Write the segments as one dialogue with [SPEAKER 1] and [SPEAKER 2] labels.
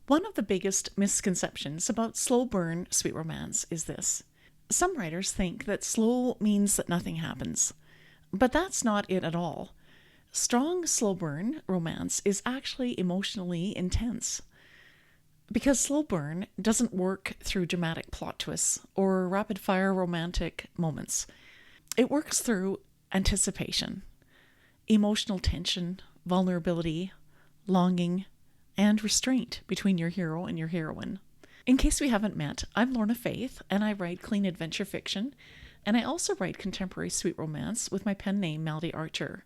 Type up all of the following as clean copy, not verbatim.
[SPEAKER 1] One of the biggest misconceptions about slow burn sweet romance is this. Some writers think that slow means that nothing happens, but that's not it at all. Strong slow burn romance is actually emotionally intense because slow burn doesn't work through dramatic plot twists or rapid fire romantic moments. It works through anticipation, emotional tension, vulnerability, longing, and restraint between your hero and your heroine. In case we haven't met, I'm Lorna Faith, and I write clean adventure fiction, and I also write contemporary sweet romance with my pen name Melody Archer.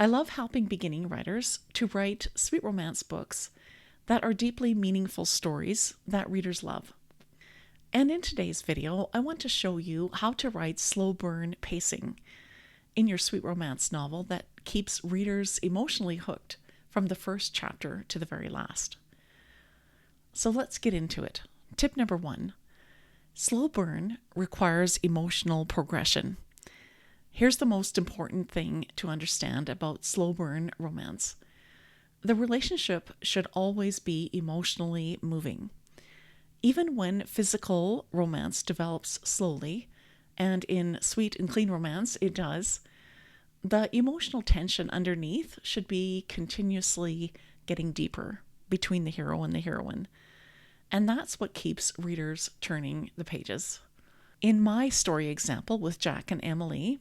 [SPEAKER 1] I love helping beginning writers to write sweet romance books that are deeply meaningful stories that readers love. And in today's video, I want to show you how to write slow burn pacing in your sweet romance novel that keeps readers emotionally hooked from the first chapter to the very last. So let's get into it. Tip number 1. Slow burn requires emotional progression. Here's the most important thing to understand about slow burn romance. The relationship should always be emotionally moving. Even when physical romance develops slowly, and in sweet and clean romance it does, the emotional tension underneath should be continuously getting deeper between the hero and the heroine. And that's what keeps readers turning the pages. In my story example with Jack and Emily,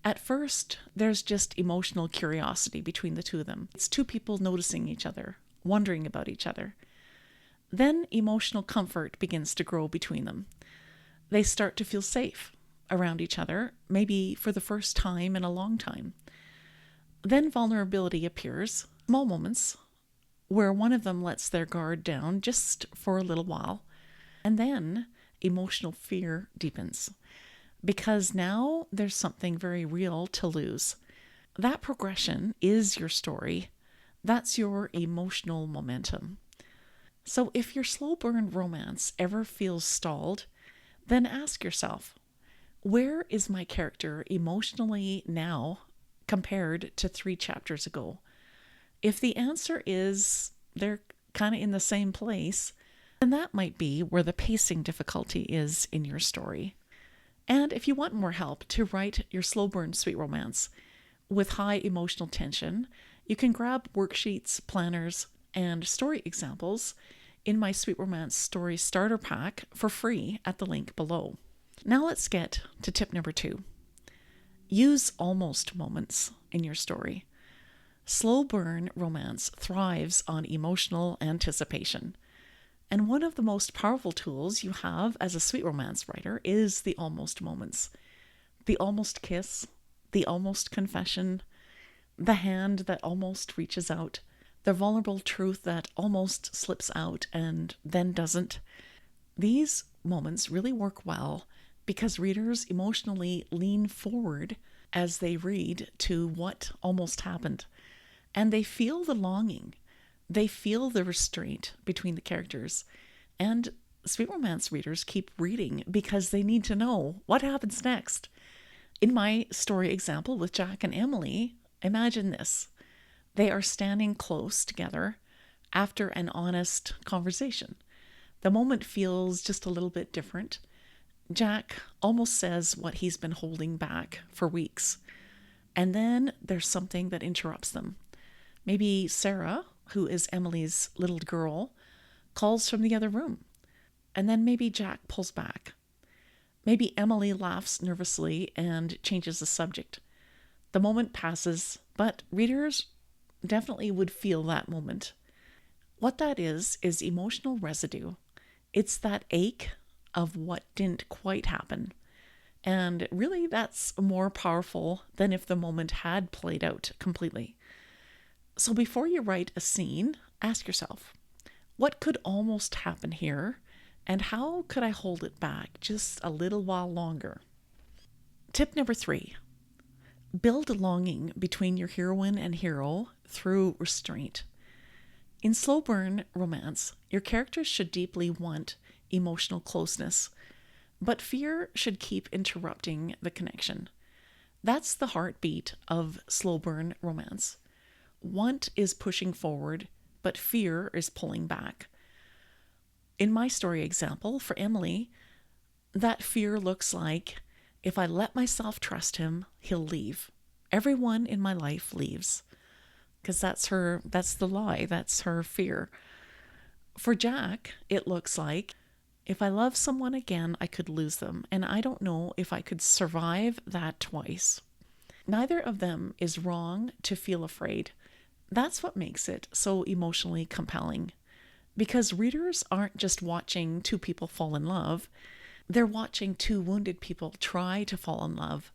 [SPEAKER 1] at first there's just emotional curiosity between the two of them. It's two people noticing each other, wondering about each other. Then emotional comfort begins to grow between them. They start to feel safe around each other, maybe for the first time in a long time. Then vulnerability appears, small moments where one of them lets their guard down just for a little while. And then emotional fear deepens because now there's something very real to lose. That progression is your story. That's your emotional momentum. So if your slow burn romance ever feels stalled, then ask yourself, where is my character emotionally now compared to 3 chapters ago? If the answer is they're kind of in the same place, then that might be where the pacing difficulty is in your story. And if you want more help to write your slow burn sweet romance with high emotional tension, you can grab worksheets, planners, and story examples in my sweet romance story starter pack for free at the link below. Now let's get to tip number 2. Use almost moments in your story. Slow burn romance thrives on emotional anticipation. And one of the most powerful tools you have as a sweet romance writer is the almost moments. The almost kiss, the almost confession, the hand that almost reaches out, the vulnerable truth that almost slips out and then doesn't. These moments really work well because readers emotionally lean forward as they read to what almost happened. And they feel the longing. They feel the restraint between the characters. And sweet romance readers keep reading because they need to know what happens next. In my story example with Jack and Emily, imagine this. They are standing close together after an honest conversation. The moment feels just a little bit different. Jack almost says what he's been holding back for weeks. And then there's something that interrupts them. Maybe Sarah, who is Emily's little girl, calls from the other room. And then maybe Jack pulls back. Maybe Emily laughs nervously and changes the subject. The moment passes, but readers definitely would feel that moment. What that is emotional residue. It's that ache of what didn't quite happen. And really, that's more powerful than if the moment had played out completely. So before you write a scene, ask yourself, what could almost happen here? And how could I hold it back just a little while longer? Tip number 3, build a longing between your heroine and hero through restraint. In slow burn romance, your characters should deeply want emotional closeness, but fear should keep interrupting the connection. That's the heartbeat of slow burn romance. Want is pushing forward, but fear is pulling back. In my story example, for Emily, that fear looks like, if I let myself trust him, he'll leave. Everyone in my life leaves. Because that's the lie, that's her fear. For Jack, it looks like, if I love someone again, I could lose them, and I don't know if I could survive that twice. Neither of them is wrong to feel afraid. That's what makes it so emotionally compelling. Because readers aren't just watching two people fall in love, they're watching two wounded people try to fall in love.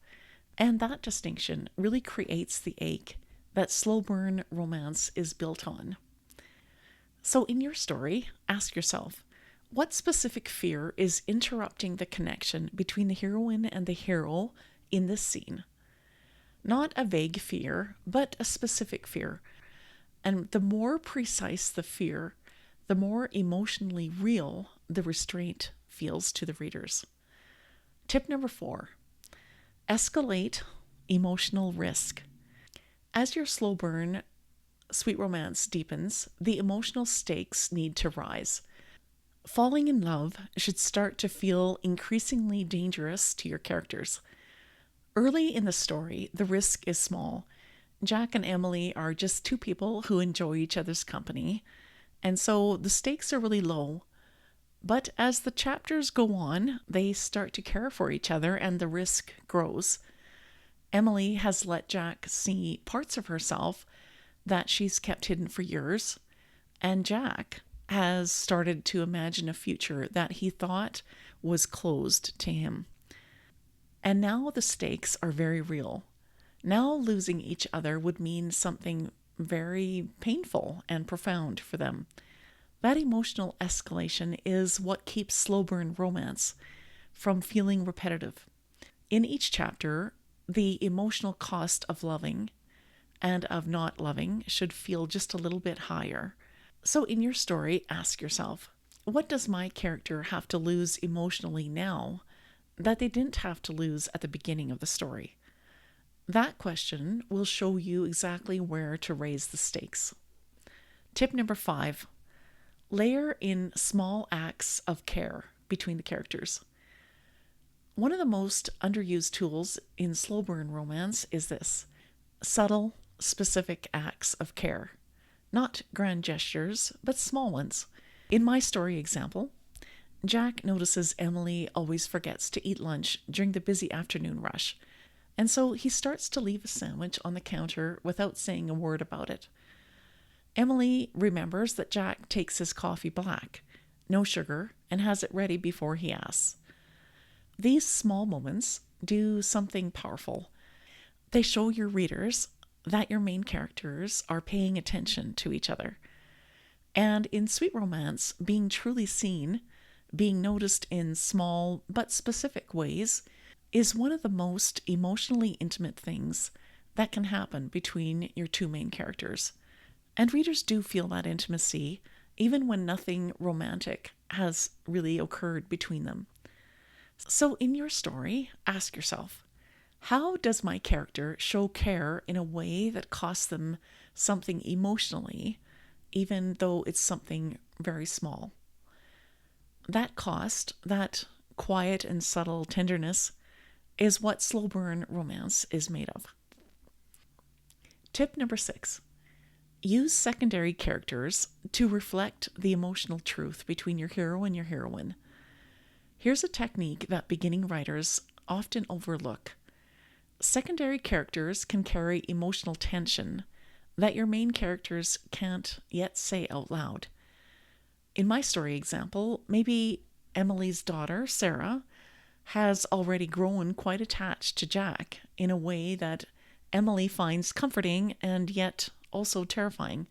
[SPEAKER 1] And that distinction really creates the ache that slow burn romance is built on. So, in your story, ask yourself, what specific fear is interrupting the connection between the heroine and the hero in this scene? Not a vague fear, but a specific fear. And the more precise the fear, the more emotionally real the restraint feels to the readers. Tip number 4, escalate emotional risk. As your slow burn sweet romance deepens, the emotional stakes need to rise. Falling in love should start to feel increasingly dangerous to your characters. Early in the story, the risk is small. Jack and Emily are just two people who enjoy each other's company, and so the stakes are really low. But as the chapters go on, they start to care for each other and the risk grows. Emily has let Jack see parts of herself that she's kept hidden for years, and Jack has started to imagine a future that he thought was closed to him. And now the stakes are very real. Now losing each other would mean something very painful and profound for them. That emotional escalation is what keeps slow burn romance from feeling repetitive. In each chapter, the emotional cost of loving and of not loving should feel just a little bit higher. So in your story, ask yourself, what does my character have to lose emotionally now that they didn't have to lose at the beginning of the story? That question will show you exactly where to raise the stakes. Tip number 5, layer in small acts of care between the characters. One of the most underused tools in slow burn romance is this: subtle, specific acts of care. Not grand gestures, but small ones. In my story example, Jack notices Emily always forgets to eat lunch during the busy afternoon rush, and so he starts to leave a sandwich on the counter without saying a word about it. Emily remembers that Jack takes his coffee black, no sugar, and has it ready before he asks. These small moments do something powerful. They show your readers that your main characters are paying attention to each other. And in sweet romance, being truly seen, being noticed in small but specific ways, is one of the most emotionally intimate things that can happen between your two main characters. And readers do feel that intimacy, even when nothing romantic has really occurred between them. So in your story, ask yourself, how does my character show care in a way that costs them something emotionally, even though it's something very small? That cost, that quiet and subtle tenderness, is what slow burn romance is made of. Tip number 6, use secondary characters to reflect the emotional truth between your hero and your heroine. Here's a technique that beginning writers often overlook. Secondary characters can carry emotional tension that your main characters can't yet say out loud. In my story example, maybe Emily's daughter, Sarah, has already grown quite attached to Jack in a way that Emily finds comforting and yet also terrifying.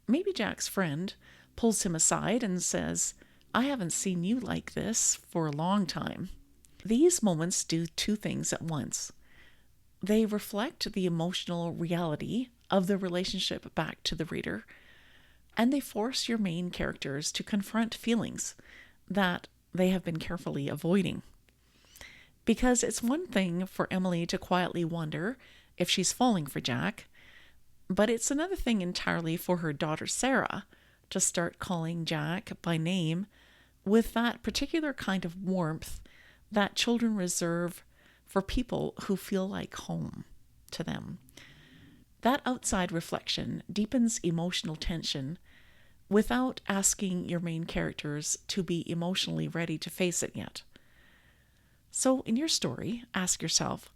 [SPEAKER 1] Maybe Jack's friend pulls him aside and says, "I haven't seen you like this for a long time." These moments do two things at once. They reflect the emotional reality of the relationship back to the reader, and they force your main characters to confront feelings that they have been carefully avoiding. Because it's one thing for Emily to quietly wonder if she's falling for Jack, but it's another thing entirely for her daughter Sarah to start calling Jack by name with that particular kind of warmth that children reserve for people who feel like home to them. That outside reflection deepens emotional tension without asking your main characters to be emotionally ready to face it yet. So in your story, ask yourself,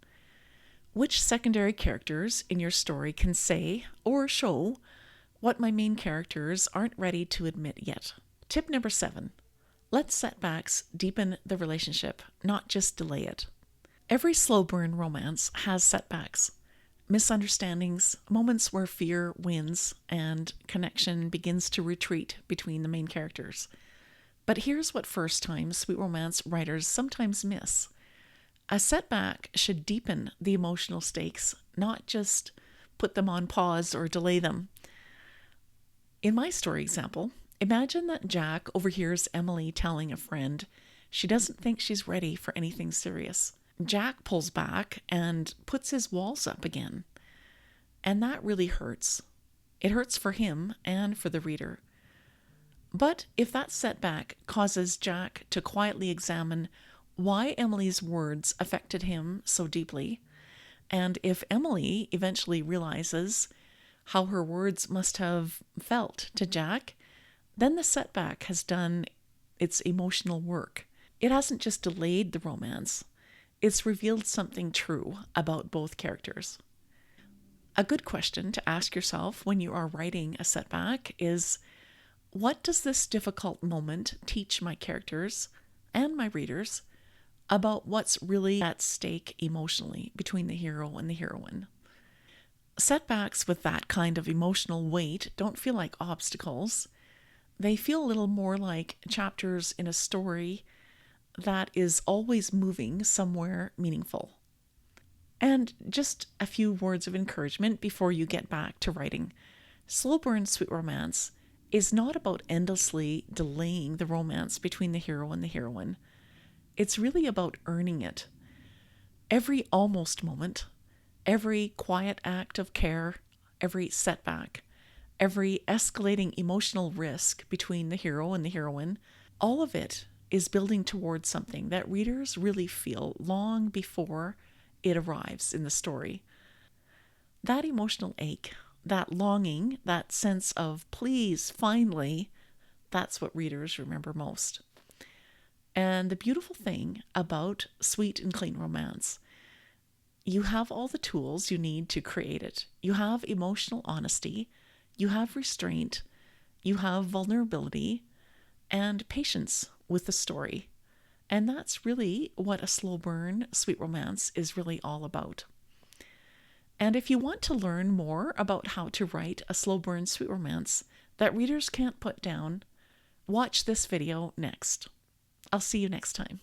[SPEAKER 1] which secondary characters in your story can say or show what my main characters aren't ready to admit yet? Tip number 7, let setbacks deepen the relationship, not just delay it. Every slow burn romance has setbacks, misunderstandings, moments where fear wins and connection begins to retreat between the main characters. But here's what first-time sweet romance writers sometimes miss. A setback should deepen the emotional stakes, not just put them on pause or delay them. In my story example, imagine that Jack overhears Emily telling a friend she doesn't think she's ready for anything serious. Jack pulls back and puts his walls up again. And that really hurts. It hurts for him and for the reader. But if that setback causes Jack to quietly examine why Emily's words affected him so deeply, and if Emily eventually realizes how her words must have felt to Jack, then the setback has done its emotional work. It hasn't just delayed the romance, it's revealed something true about both characters. A good question to ask yourself when you are writing a setback is, what does this difficult moment teach my characters and my readers about what's really at stake emotionally between the hero and the heroine? Setbacks with that kind of emotional weight don't feel like obstacles. They feel a little more like chapters in a story that is always moving somewhere meaningful. And just a few words of encouragement before you get back to writing. Slow burn sweet romance is not about endlessly delaying the romance between the hero and the heroine. It's really about earning it. Every almost moment, every quiet act of care, every setback, every escalating emotional risk between the hero and the heroine, all of it is building towards something that readers really feel long before it arrives in the story. That emotional ache, that longing, that sense of please, finally, that's what readers remember most. And the beautiful thing about sweet and clean romance, you have all the tools you need to create it. You have emotional honesty, you have restraint, you have vulnerability, and patience with the story. And that's really what a slow burn sweet romance is really all about. And if you want to learn more about how to write a slow burn sweet romance that readers can't put down, watch this video next. I'll see you next time.